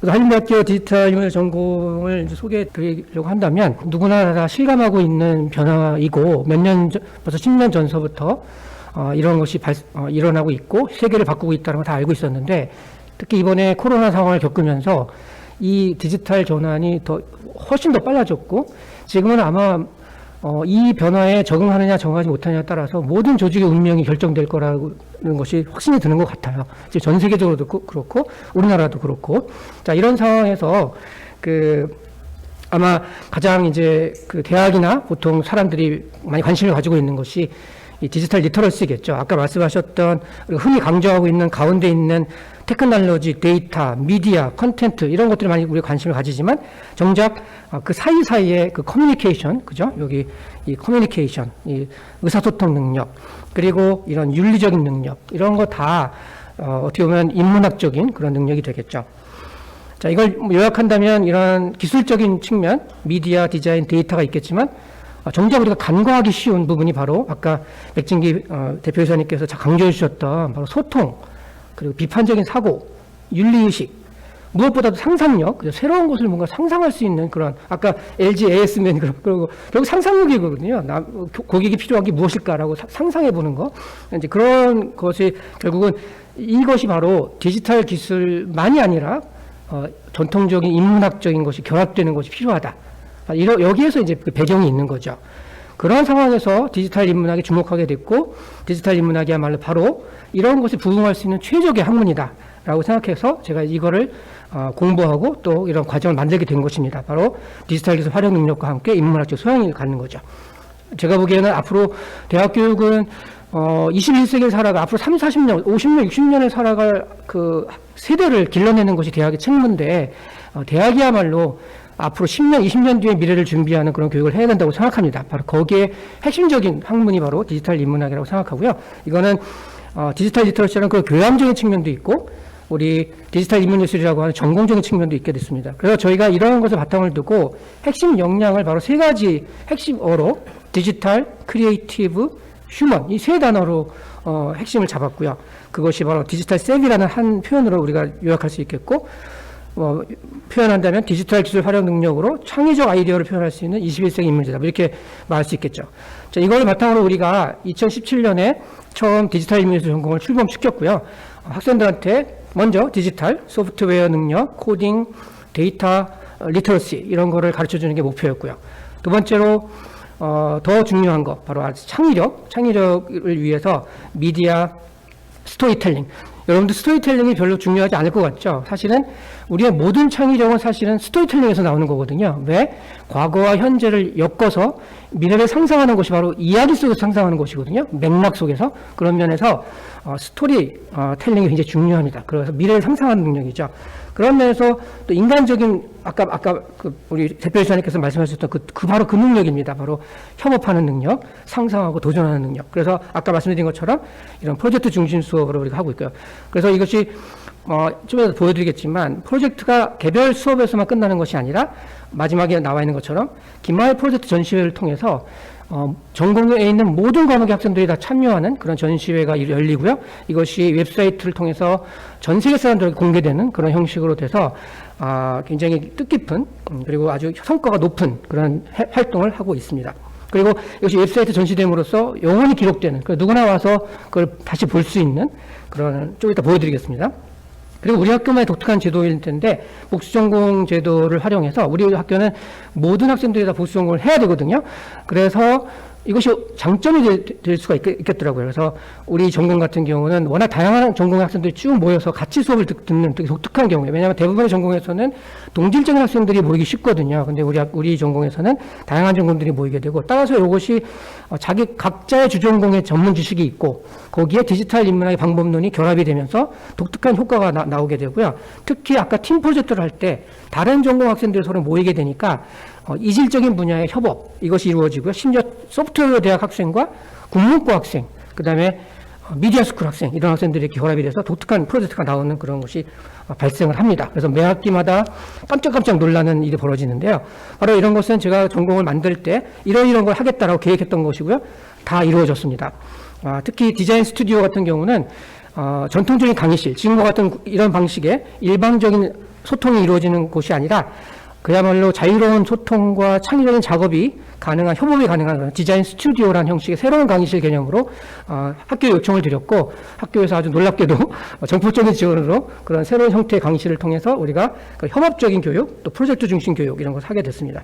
한림대학교 디지털인물 전공을 이제 소개해 드리려고 한다면 누구나 다 실감하고 있는 변화이고 벌써 10년 전서부터 이런 것이 일어나고 있고 세계를 바꾸고 있다는 걸 다 알고 있었는데 특히 이번에 코로나 상황을 겪으면서 이 디지털 전환이 훨씬 더 빨라졌고 지금은 아마 이 변화에 적응하느냐 적응하지 못하느냐에 따라서 모든 조직의 운명이 결정될 거라는 것이 확신이 드는 것 같아요. 이제 전 세계적으로도 그렇고 우리나라도 그렇고 자 이런 상황에서 아마 가장 이제 대학이나 보통 사람들이 많이 관심을 가지고 있는 것이 이 디지털 리터러시겠죠. 아까 말씀하셨던 흔히 강조하고 있는 가운데 있는 테크놀로지, 데이터, 미디어, 컨텐트 이런 것들이 많이 우리가 관심을 가지지만 정작 그 사이사이의 그 커뮤니케이션, 그죠? 여기 이 커뮤니케이션, 이 의사소통 능력, 그리고 이런 윤리적인 능력 이런 거 다 어떻게 보면 인문학적인 그런 능력이 되겠죠. 자, 이걸 요약한다면 이런 기술적인 측면, 미디어, 디자인, 데이터가 있겠지만 정작 우리가 간과하기 쉬운 부분이 바로 아까 백진기 대표이사님께서 강조해 주셨던 바로 소통, 그리고 비판적인 사고, 윤리의식, 무엇보다도 상상력, 새로운 것을 뭔가 상상할 수 있는 그런, 아까 LG AS맨, 그리고 결국 상상력이거든요. 고객이 필요한 게 무엇일까라고 상상해 보는 거. 이제 그런 것이 결국은 이것이 바로 디지털 기술만이 아니라 전통적인 인문학적인 것이 결합되는 것이 필요하다. 여기에서 이제 그 배경이 있는 거죠. 그런 상황에서 디지털 인문학에 주목하게 됐고, 디지털 인문학이야말로 바로 이런 것에 부응할 수 있는 최적의 학문이다라고 생각해서 제가 이거를 공부하고 또 이런 과정을 만들게 된 것입니다. 바로 디지털 기술 활용 능력과 함께 인문학적 소양을 갖는 거죠. 제가 보기에는 앞으로 대학 교육은 21세기를 살아가 앞으로 30, 40년, 50년, 60년을 살아갈 그 세대를 길러내는 것이 대학의 책무인데 대학이야말로 앞으로 10년, 20년 뒤의 미래를 준비하는 그런 교육을 해야 된다고 생각합니다. 바로 거기에 핵심적인 학문이 바로 디지털 인문학이라고 생각하고요. 이거는 디지털 리터러시라는 그 교양적인 측면도 있고 우리 디지털 인문예술이라고 하는 전공적인 측면도 있게 됐습니다. 그래서 저희가 이런 것을 바탕을 두고 핵심 역량을 바로 세 가지 핵심어로 디지털, 크리에이티브, 휴먼 이 세 단어로 핵심을 잡았고요. 그것이 바로 디지털 세비라는 한 표현으로 우리가 요약할 수 있겠고 표현한다면 디지털 기술 활용 능력으로 창의적 아이디어를 표현할 수 있는 21세기 인문제다. 이렇게 말할 수 있겠죠. 자, 이걸 바탕으로 우리가 2017년에 처음 디지털 인문예술 전공을 출범시켰고요. 학생들한테 먼저 디지털, 소프트웨어 능력, 코딩, 데이터, 리터러시 이런 거를 가르쳐주는 게 목표였고요. 두 번째로 더 중요한 거 바로 창의력을 위해서 미디어, 스토리텔링. 여러분들 스토리텔링이 별로 중요하지 않을 것 같죠? 사실은 우리의 모든 창의력은 사실은 스토리텔링에서 나오는 거거든요. 왜? 과거와 현재를 엮어서 미래를 상상하는 것이 바로 이야기 속에서 상상하는 것이거든요. 맥락 속에서. 그런 면에서 스토리텔링이 굉장히 중요합니다. 그래서 미래를 상상하는 능력이죠. 그런 면에서 또 인간적인 아까 우리 대표이사님께서 말씀하셨던 바로 그 능력입니다. 바로 협업하는 능력, 상상하고 도전하는 능력. 그래서 아까 말씀드린 것처럼 이런 프로젝트 중심 수업으로 우리가 하고 있고요. 그래서 이것이 좀 이따 보여드리겠지만 프로젝트가 개별 수업에서만 끝나는 것이 아니라 마지막에 나와 있는 것처럼 기말 프로젝트 전시회를 통해서 전공에 있는 모든 과목의 학생들이 다 참여하는 그런 전시회가 열리고요. 이것이 웹사이트를 통해서 전 세계 사람들에게 공개되는 그런 형식으로 돼서 굉장히 뜻깊은 그리고 아주 성과가 높은 그런 활동을 하고 있습니다. 그리고 이것이 웹사이트 전시됨으로써 영원히 기록되는 누구나 와서 그걸 다시 볼 수 있는 그런 좀 이따 보여드리겠습니다. 그리고 우리 학교만의 독특한 제도일 텐데 복수전공 제도를 활용해서 우리 학교는 모든 학생들이 다 복수전공을 해야 되거든요. 그래서 이것이 장점이 될 수가 있겠더라고요. 그래서 우리 전공 같은 경우는 워낙 다양한 전공의 학생들이 쭉 모여서 같이 수업을 듣는 되게 독특한 경우예요. 왜냐하면 대부분의 전공에서는 동질적인 학생들이 모이기 쉽거든요. 근데 우리 전공에서는 다양한 전공들이 모이게 되고 따라서 이것이 각자의 주전공의 전문 지식이 있고 거기에 디지털 인문학의 방법론이 결합이 되면서 독특한 효과가 나오게 되고요. 특히 아까 팀 프로젝트를 할 때 다른 전공 학생들이 서로 모이게 되니까 이질적인 분야의 협업 이것이 이루어지고요. 심지어 소프트웨어 대학 학생과 국문과 학생, 그 다음에 미디어 스쿨 학생 이런 학생들이 이렇게 결합이 돼서 독특한 프로젝트가 나오는 그런 것이 발생을 합니다. 그래서 매 학기마다 깜짝깜짝 놀라는 일이 벌어지는데요. 바로 이런 것은 제가 전공을 만들 때 이런 걸 하겠다라고 계획했던 것이고요. 다 이루어졌습니다. 특히 디자인 스튜디오 같은 경우는 전통적인 강의실, 지금과 같은 이런 방식의 일방적인 소통이 이루어지는 곳이 아니라 그야말로 자유로운 소통과 창의적인 작업이 가능한, 협업이 가능한 디자인 스튜디오라는 형식의 새로운 강의실 개념으로 학교에 요청을 드렸고, 학교에서 아주 놀랍게도 정폭적인 지원으로 그런 새로운 형태의 강의실을 통해서 우리가 그 협업적인 교육, 또 프로젝트 중심 교육 이런 것을 하게 됐습니다.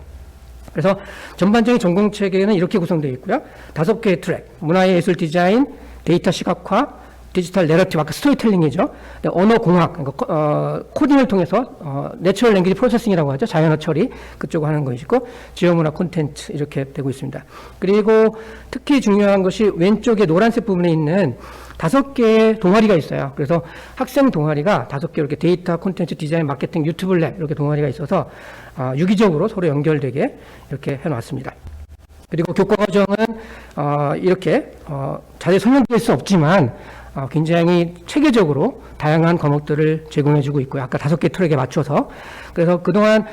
그래서 전반적인 전공 체계는 이렇게 구성되어 있고요. 5개의 트랙, 문화의 예술 디자인, 데이터 시각화, 디지털 내러티브, 아까 스토리텔링이죠. 언어 공학, 그러니까 코딩을 통해서 내추럴 랭귀지 프로세싱이라고 하죠. 자연어 처리, 그쪽을 하는 것이고, 지어문화 콘텐츠 이렇게 되고 있습니다. 그리고 특히 중요한 것이 왼쪽에 노란색 부분에 있는 5개의 동아리가 있어요. 그래서 학생 동아리가 5개 이렇게 데이터, 콘텐츠, 디자인, 마케팅, 유튜브 랩 이렇게 동아리가 있어서 유기적으로 서로 연결되게 이렇게 해놨습니다. 그리고 교과 과정은 이렇게 자세히 설명드릴 수 없지만 굉장히 체계적으로 다양한 과목들을 제공해주고 있고요. 아까 5개 트랙에 맞춰서. 그래서 그동안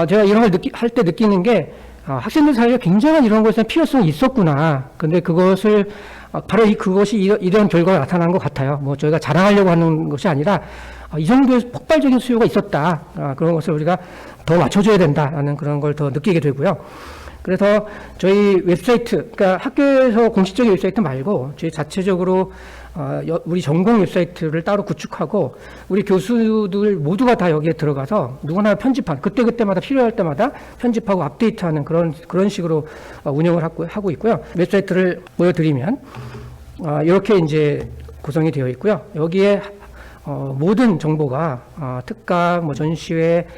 제가 이런 걸 할 때 느끼는 게 학생들 사이에 굉장한 이런 것에 필요성이 있었구나. 근데 그것을 바로 그것이 이런 결과가 나타난 것 같아요. 뭐 저희가 자랑하려고 하는 것이 아니라 이 정도의 폭발적인 수요가 있었다. 그런 것을 우리가 더 맞춰줘야 된다라는 그런 걸 더 느끼게 되고요. 그래서 저희 웹사이트, 그러니까 학교에서 공식적인 웹사이트 말고 저희 자체적으로 우리 전공 웹사이트를 따로 구축하고 우리 교수들 모두가 다 여기에 들어가서 누구나 편집한, 그때그때마다 필요할 때마다 편집하고 업데이트하는 그런 식으로 운영을 하고 있고요. 웹사이트를 보여드리면 이렇게 이제 구성이 되어 있고요. 여기에 모든 정보가 특강, 뭐 전시회,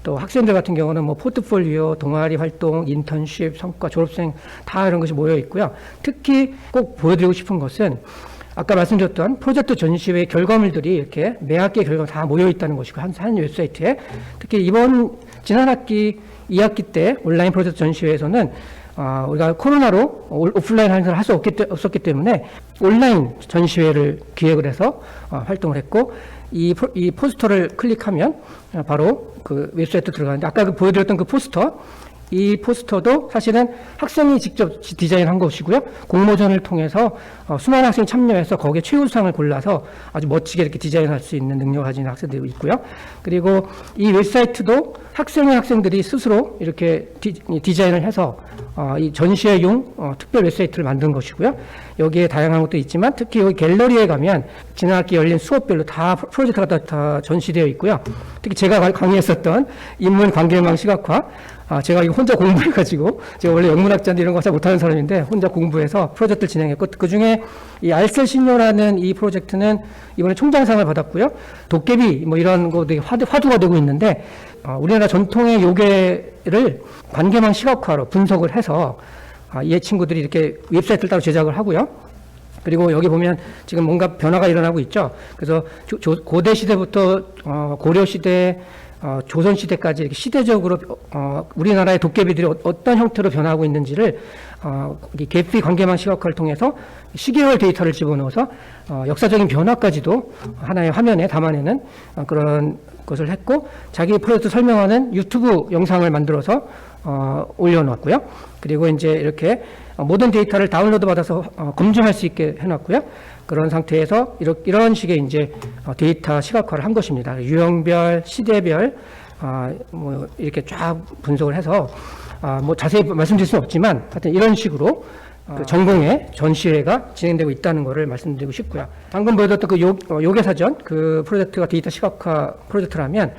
또 학생들 같은 경우는 뭐 포트폴리오, 동아리 활동, 인턴십, 성과, 졸업생 다 이런 것이 모여 있고요. 특히 꼭 보여드리고 싶은 것은 아까 말씀드렸던 프로젝트 전시회 결과물들이 이렇게 매 학기의 결과가 다 모여 있다는 것이고 한 웹사이트에 특히 지난 학기 2학기 때 온라인 프로젝트 전시회에서는 우리가 코로나로 오프라인 행사를 할 수 없었기 때문에 온라인 전시회를 기획을 해서 활동을 했고 이 포스터를 클릭하면 바로 그 웹사이트 들어가는데 아까 보여드렸던 그 포스터, 이 포스터도 사실은 학생이 직접 디자인한 것이고요. 공모전을 통해서 수많은 학생이 참여해서 거기에 최우수상을 골라서 아주 멋지게 이렇게 디자인할 수 있는 능력을 가진 학생들이 있고요. 그리고 이 웹사이트도 학생들이 스스로 이렇게 디자인을 해서 이 전시회용 특별 웹사이트를 만든 것이고요. 여기에 다양한 것도 있지만 특히 여기 갤러리에 가면 지난 학기 열린 수업별로 다 프로젝트가 다 전시되어 있고요. 특히 제가 강의했었던 인문 관계망 시각화, 제가 이거 혼자 공부해가지고, 제가 원래 영문학자인데 이런 거 잘 못하는 사람인데, 혼자 공부해서 프로젝트를 진행했고, 그 중에 이 알쓸신녀라는 이 프로젝트는 이번에 총장상을 받았고요. 도깨비, 뭐 이런 거 되게 화두가 되고 있는데, 우리나라 전통의 요괴를 관계망 시각화로 분석을 해서, 이 친구들이 이렇게 웹사이트를 따로 제작을 하고요. 그리고 여기 보면 지금 뭔가 변화가 일어나고 있죠. 그래서 고대 시대부터 고려 시대, 조선 시대까지 이렇게 시대적으로 우리나라의 도깨비들이 어떤 형태로 변화하고 있는지를 계피 관계망 시각화를 통해서 시계열 데이터를 집어넣어서 역사적인 변화까지도 하나의 화면에 담아내는 그런 것을 했고, 자기 프로젝트 설명하는 유튜브 영상을 만들어서 올려놨고요. 그리고 이제 이렇게 모든 데이터를 다운로드 받아서 검증할 수 있게 해놨고요. 그런 상태에서 이런 식의 이제 데이터 시각화를 한 것입니다. 유형별, 시대별, 뭐 이렇게 쫙 분석을 해서 뭐 자세히 말씀드릴 수는 없지만 하여튼 이런 식으로 그 전공의 전시회가 진행되고 있다는 것을 말씀드리고 싶고요. 방금 보여드렸던 그 요괴사전, 그 프로젝트가 데이터 시각화 프로젝트라면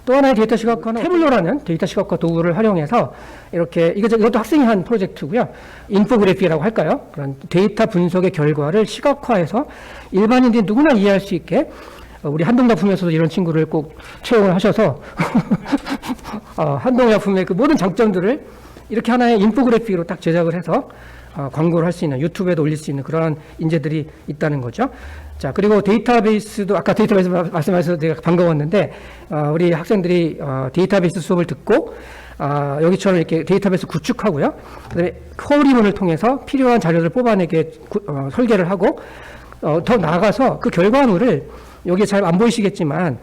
또 하나의 데이터 시각화는 태블로라는 데이터 시각화 도구를 활용해서 이렇게 이것도 학생이 한 프로젝트고요. 인포그래피라고 할까요? 그런 데이터 분석의 결과를 시각화해서 일반인들이 누구나 이해할 수 있게 우리 한동약품에서도 이런 친구를 꼭 채용을 하셔서 한동약품의 그 모든 장점들을 이렇게 하나의 인포그래피로 딱 제작을 해서 광고를 할 수 있는, 유튜브에도 올릴 수 있는 그런 인재들이 있다는 거죠. 자, 그리고 데이터베이스도 아까 데이터베이스 말씀하셔서 되게 반가웠는데 우리 학생들이 데이터베이스 수업을 듣고 여기처럼 이렇게 데이터베이스 구축하고요. 그다음에 쿼리문을 통해서 필요한 자료를 뽑아내게 설계를 하고 더 나아가서 그 결과물을 여기에 잘 안 보이시겠지만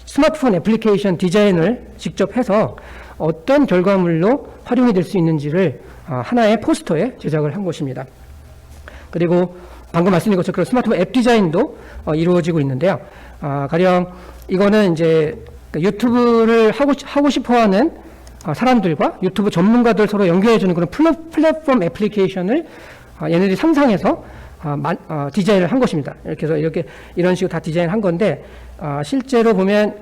스마트폰 애플리케이션 디자인을 직접 해서 어떤 결과물로 활용이 될 수 있는지를 하나의 포스터에 제작을 한 것입니다. 그리고 방금 말씀드린 것처럼 스마트폰 앱 디자인도 이루어지고 있는데요. 가령 이거는 이제 그러니까 유튜브를 하고 싶어하는 사람들과 유튜브 전문가들 서로 연결해주는 그런 플랫폼 애플리케이션을 얘네들이 상상해서 디자인을 한 것입니다. 이렇게 해서 이런 식으로 다 디자인한 건데, 실제로 보면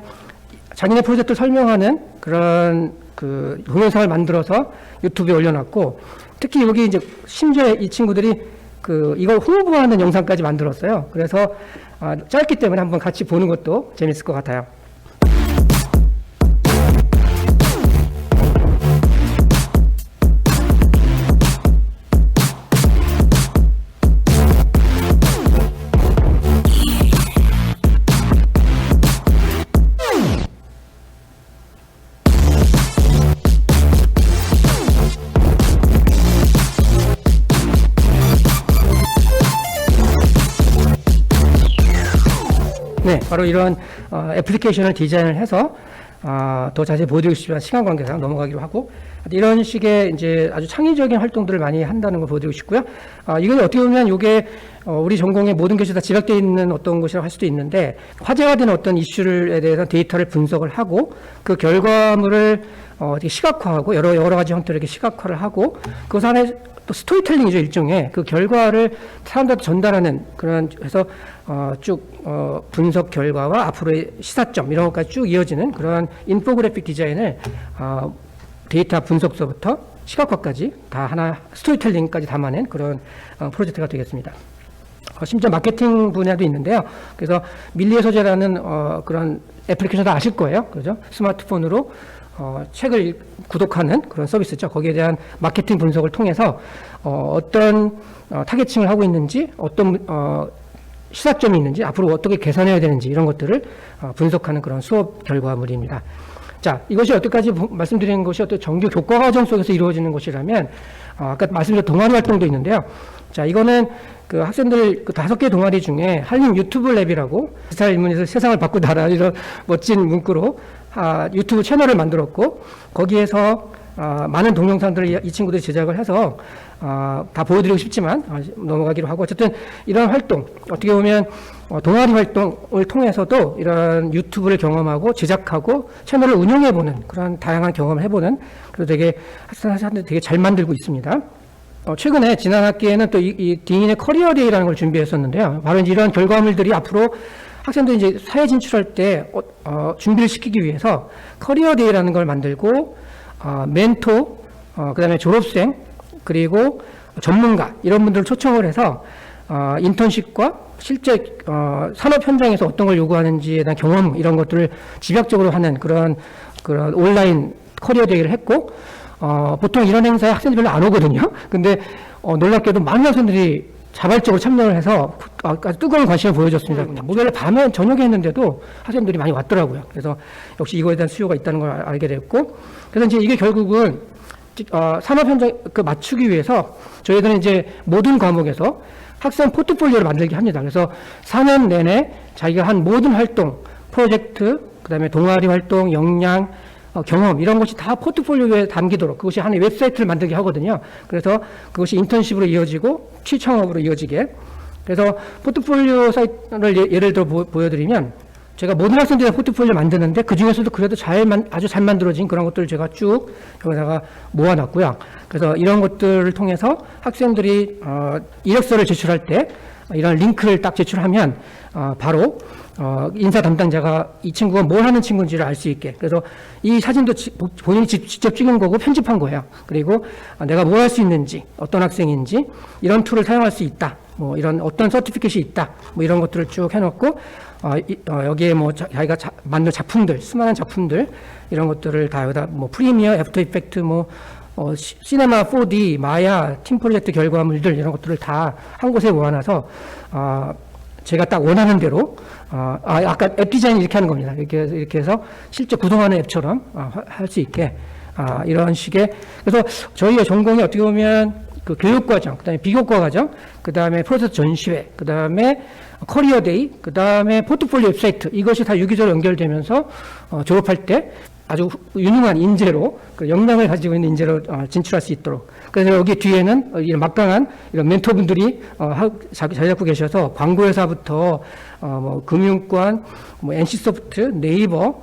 자기네 프로젝트를 설명하는 그런 그 동영상을 만들어서 유튜브에 올려놨고, 특히 여기 이제 심지어 이 친구들이 이걸 홍보하는 영상까지 만들었어요. 그래서 짧기 때문에 한번 같이 보는 것도 재밌을 것 같아요. 네, 바로 이런 애플리케이션을 디자인을 해서 더 자세히 보여드리고 싶지만 시간 관계상 넘어가기로 하고, 이런 식의 이제 아주 창의적인 활동들을 많이 한다는 걸 보여드리고 싶고요. 이건 어떻게 보면 이게 우리 전공의 모든 것이 다 집약되어 있는 어떤 것이라고 할 수도 있는데, 화제가 되는 어떤 이슈에 대해서 데이터를 분석을 하고 그 결과물을 시각화하고 여러 가지 형태로 이렇게 시각화를 하고, 그것 안에 또 스토리텔링이죠, 일종의. 그 결과를 사람들한테 전달하는 그런, 해서 쭉 분석 결과와 앞으로의 시사점 이런 것까지 쭉 이어지는 그런 인포그래픽 디자인을 데이터 분석서부터 시각화까지 다 하나, 스토리텔링까지 담아낸 그런 프로젝트가 되겠습니다. 심지어 마케팅 분야도 있는데요. 그래서 밀리의 소재라는 그런 애플리케이션도 아실 거예요. 그죠? 스마트폰으로 책을 구독하는 그런 서비스죠. 거기에 대한 마케팅 분석을 통해서 어떤 타겟층을 하고 있는지, 어떤 시사점이 있는지, 앞으로 어떻게 개선해야 되는지 이런 것들을 분석하는 그런 수업 결과물입니다. 자, 이것이 여태까지 말씀드린 것이 어떤 정규 교과 과정 속에서 이루어지는 것이라면, 아까 말씀드린 동아리 활동도 있는데요. 자, 이거는 그 학생들 5개 동아리 중에 한림 유튜브 랩이라고 디지털 인문에서 세상을 바꾸다라 이런 멋진 문구로 유튜브 채널을 만들었고, 거기에서 많은 동영상들을 이 친구들이 제작을 해서 다 보여드리고 싶지만 넘어가기로 하고, 어쨌든 이런 활동, 어떻게 보면 동아리 활동을 통해서도 이런 유튜브를 경험하고 제작하고 채널을 운영해보는 그런 다양한 경험을 해보는, 그래서 되게 학생들 되게 잘 만들고 있습니다. 최근에 지난 학기에는 또 이 딩인의 커리어 데이라는 걸 준비했었는데요. 바로 이제 이런 결과물들이 앞으로 학생들이 이제 사회 진출할 때 준비를 시키기 위해서 커리어 데이라는 걸 만들고, 멘토, 그다음에 졸업생, 그리고 전문가 이런 분들을 초청을 해서 인턴십과 실제 산업 현장에서 어떤 걸 요구하는지에 대한 경험 이런 것들을 집약적으로 하는 그런 온라인 커리어 데이를 했고, 보통 이런 행사에 학생들이 별로 안 오거든요. 근데 놀랍게도 많은 학생들이 자발적으로 참여를 해서 아주 뜨거운 관심을 보여줬습니다. 목요일 밤에 저녁에 했는데도 학생들이 많이 왔더라고요. 그래서 역시 이거에 대한 수요가 있다는 걸 알게 됐고, 그래서 이제 이게 결국은 산업 현장 맞추기 위해서 저희들은 이제 모든 과목에서 학생 포트폴리오를 만들게 합니다. 그래서 4년 내내 자기가 한 모든 활동, 프로젝트, 그다음에 동아리 활동, 역량, 경험 이런 것이 다 포트폴리오에 담기도록 그것이 하나의 웹사이트를 만들게 하거든요. 그래서 그것이 인턴십으로 이어지고 취창업으로 이어지게. 그래서 포트폴리오 사이트를 예를 들어 보여드리면, 제가 모든 학생들의 포트폴리오 만드는데 그 중에서도 그래도 아주 잘 만들어진 그런 것들을 제가 쭉 여기다가 모아놨고요. 그래서 이런 것들을 통해서 학생들이 이력서를 제출할 때 이런 링크를 딱 제출하면 바로 인사 담당자가 이 친구가 뭘 하는 친구인지를 알 수 있게. 그래서 이 사진도 본인이 직접 찍은 거고 편집한 거예요. 그리고 내가 뭘 할 수 있는지, 어떤 학생인지, 이런 툴을 사용할 수 있다, 뭐 이런 어떤 서티피켓이 있다, 뭐 이런 것들을 쭉 해놓고 여기에 뭐 자기가 만든 작품들, 수많은 작품들 이런 것들을 다 여기다 뭐 프리미어, 애프터 이펙트, 뭐 시네마 4D, 마야, 팀 프로젝트 결과물들 이런 것들을 다 한 곳에 모아놔서 제가 딱 원하는 대로 아까 앱 디자인 이렇게 하는 겁니다. 이렇게 해서 실제 구동하는 앱처럼 할 수 있게 이런 식의. 그래서 저희의 전공이 어떻게 보면 그 교육과정, 그다음에 비교과 과정, 그다음에 프로젝트 전시회, 그다음에 커리어 데이, 그다음에 포트폴리오 웹사이트, 이것이 다 유기적으로 연결되면서 졸업할 때 아주 유능한 인재로, 그 역량을 가지고 있는 인재로 진출할 수 있도록. 그래서 여기 뒤에는 이런 막강한 이런 멘토분들이 자리 잡고 계셔서 광고회사부터 뭐 금융권, 뭐 NC소프트, 네이버,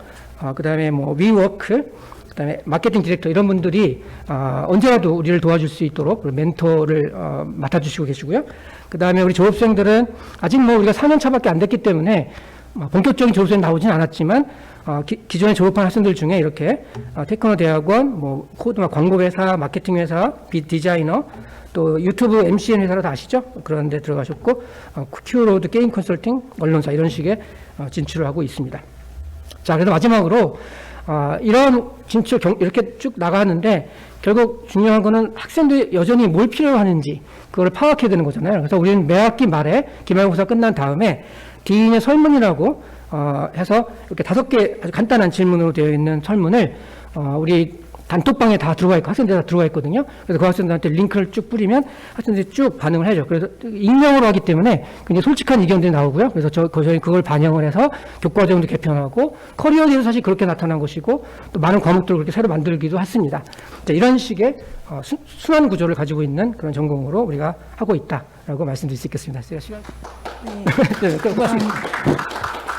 그다음에 뭐 위워크, 그다음에 마케팅 디렉터 이런 분들이 언제라도 우리를 도와줄 수 있도록 멘토를 맡아주시고 계시고요. 그다음에 우리 졸업생들은 아직 뭐 우리가 4년 차밖에 안 됐기 때문에 본격적인 졸업생 나오진 않았지만 기존에 졸업한 학생들 중에 이렇게 테크노 대학원, 뭐 코드나 광고회사, 마케팅 회사, 디자이너, 또 유튜브 MCN 회사로 다 아시죠? 그런 데 들어가셨고 큐로드 게임 컨설팅, 언론사 이런 식의 진출을 하고 있습니다. 자, 그래서 마지막으로 이런 진출 이렇게 쭉 나가는데 결국 중요한 거는 학생들이 여전히 뭘 필요로 하는지 그걸 파악해야 되는 거잖아요. 그래서 우리는 매 학기 말에 기말고사 끝난 다음에 디인의 설문이라고 해서 이렇게 5개 아주 간단한 질문으로 되어 있는 설문을 우리 단톡방에 다 들어가 있고 학생들이 다 들어가 있거든요. 그래서 그 학생들한테 링크를 쭉 뿌리면 학생들이 쭉 반응을 해줘. 그래서 익명으로 하기 때문에 굉장히 솔직한 의견들이 나오고요. 그래서 저희 그걸 반영을 해서 교과정도 개편하고 커리어에도 사실 그렇게 나타난 것이고 또 많은 과목들을 그렇게 새로 만들기도 했습니다. 자, 이런 식의 순환 구조를 가지고 있는 그런 전공으로 우리가 하고 있다라고 말씀드릴 수 있겠습니다. 제가 시간. 네. 네, 고맙습니다.